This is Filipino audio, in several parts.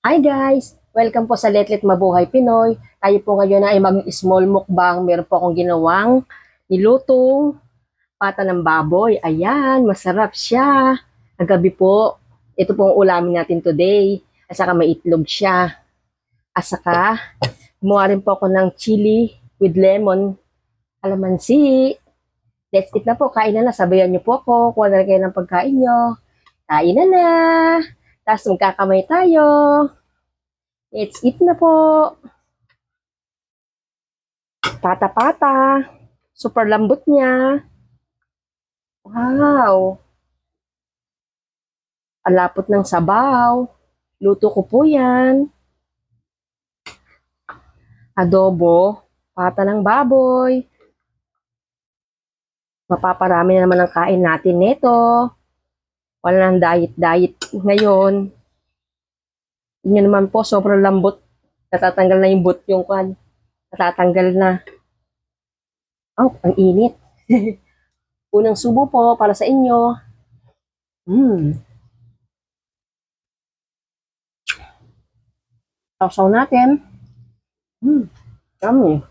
Hi guys! Welcome po sa Letlet Mabuhay Pinoy. Tayo po ngayon ay mag-small mukbang. Meron po akong ginawang nilutong pata ng baboy. Ayan, masarap siya. Kagabi po, ito po ang ulamin natin today. At saka may itlog siya. At saka, gumawa rin po ako ng chili with lemon, calamansi. Let's eat na po. Kain na na. Sabayan niyo po ako. Kuha na rin kayo ng pagkain niyo. Kain na na. Tapos magkakamay tayo. Let's eat na po. Pata-pata. Super lambot niya. Wow. Alapot ng sabaw. Luto ko po yan. Adobo. Pata ng baboy. Mapaparami na naman ang kain natin nito. Wala nang diet-diet ngayon. Yun naman po, sobrang lambot. Natatanggal na yung yung kwan. Natatanggal na. Oh, ang init. Unang subo po para sa inyo. Hmm. Sausaw natin. Hmm. Yummy.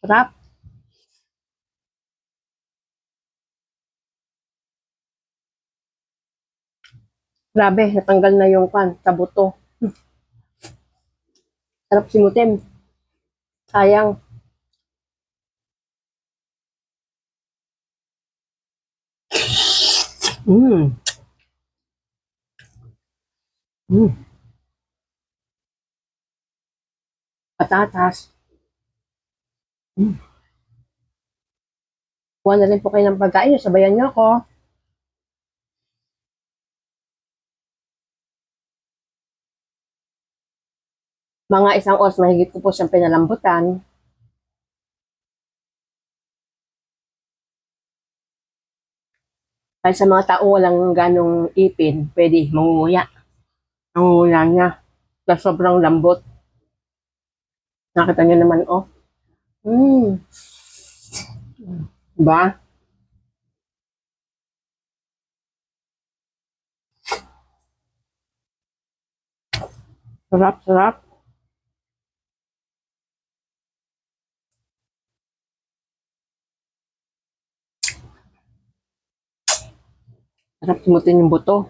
Sarap. Grabe, natanggal na yung kwan sa buto. Sarap simutin. Sayang. Mm. Mm. Patatas. Mm. Kuha na rin po kayo ng pagkain. Sabayan niyo ako. Mga isang oras mahigit ko po siyang pinalambutan. Kahit sa mga taong walang ganong ipin, pwede mangunguya. Nangunguya niya. Sa sobrang lambot. Nakita niyo naman, oh. Mm. Diba? Sarap, sarap. Sarap simutin yung buto.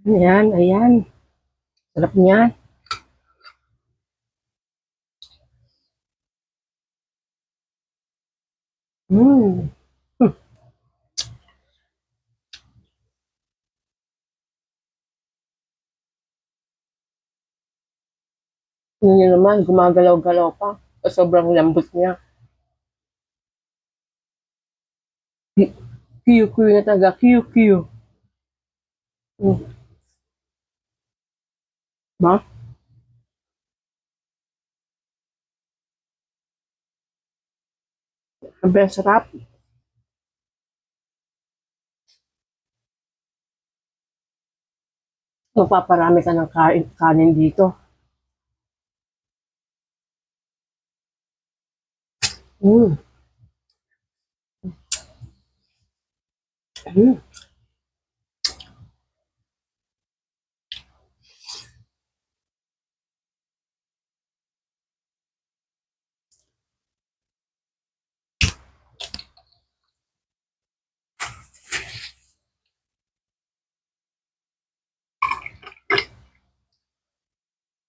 Ayan, ayan. Sarap niya. Mm. Hmm. Yun niya naman, gumagalaw-galaw pa. Sa sobrang lambot niya. Q na talaga. Q. Mm. Ba? Ang sarap. Magpaparami ka ng kanin dito. Mm. Mm.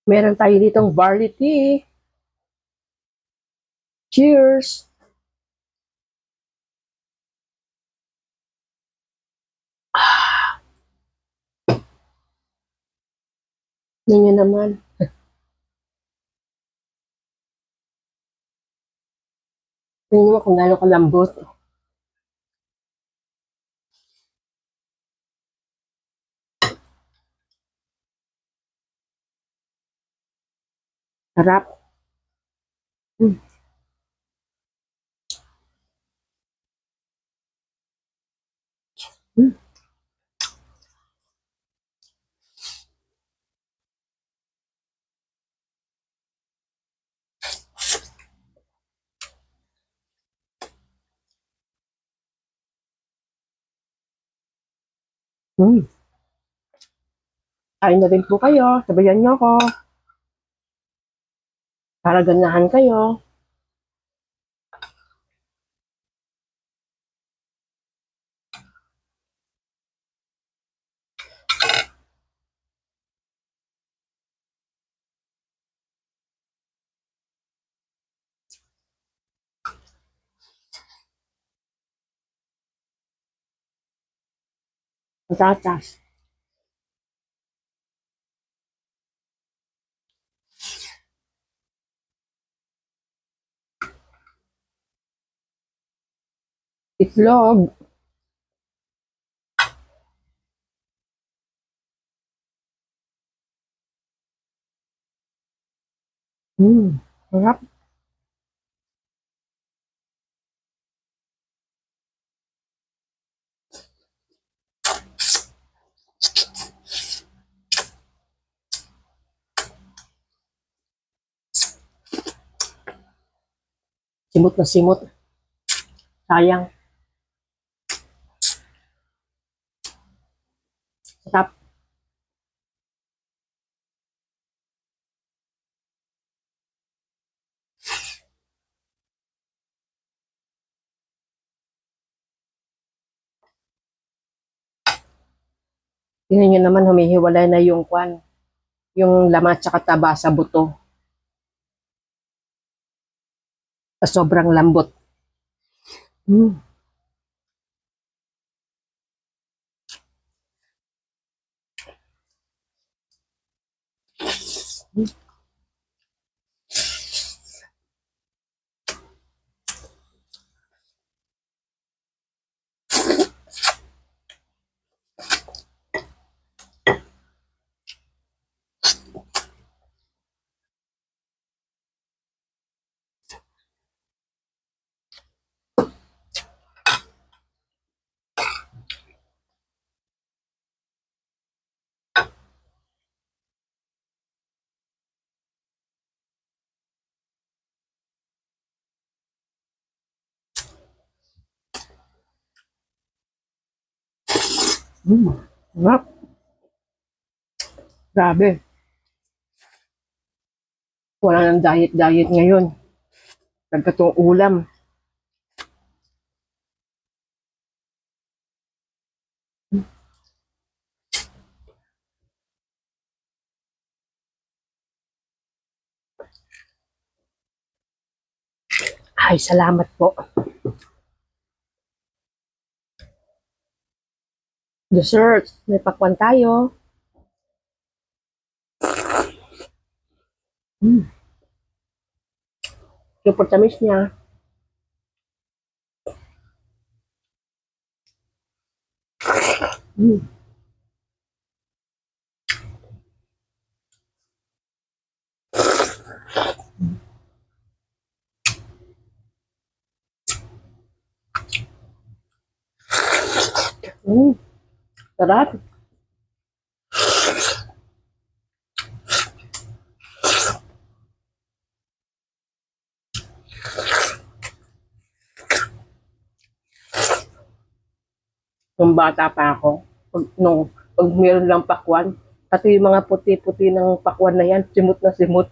Meron tayo ditong barley tea. Cheers! Yan naman. Tingnan mo kung gaano kalambot. Sarap. Mm. Mm. Hmm. Kain na rin po kayo. Sabayan niyo ako. Para ganahan kayo. Patatas. Itlog. Sarap. Simot na simot. Sayang. Sarap. Tingnan nyo naman, humihiwalay na yung kwan. Yung laman tsaka taba sa buto. Sa sobrang lambot. Mm. Sarap. Grabe. Wala nang diet-diet ngayon. Nagkatong ulam. Ay, salamat po. Dessert. May pakwan tayo. Yung portamis niya. Mm. Sarap. Nung bata pa ako, pag meron lang pakwan, pati yung mga puti-puti ng pakwan na yan, simot na simot.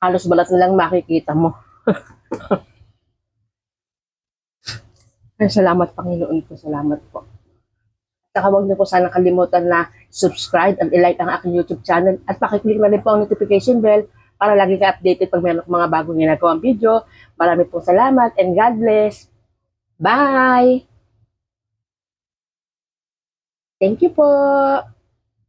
Halos balat na lang makikita mo. Ay, salamat Panginoon ko, salamat po. Saka huwag niyo po sana kalimutan na subscribe at i-like ang aking YouTube channel at pakiclick na rin po ang notification bell para lagi ka updated pag mayroon mga bagong ginagawang video. Maraming po salamat and God bless. Bye! Thank you po!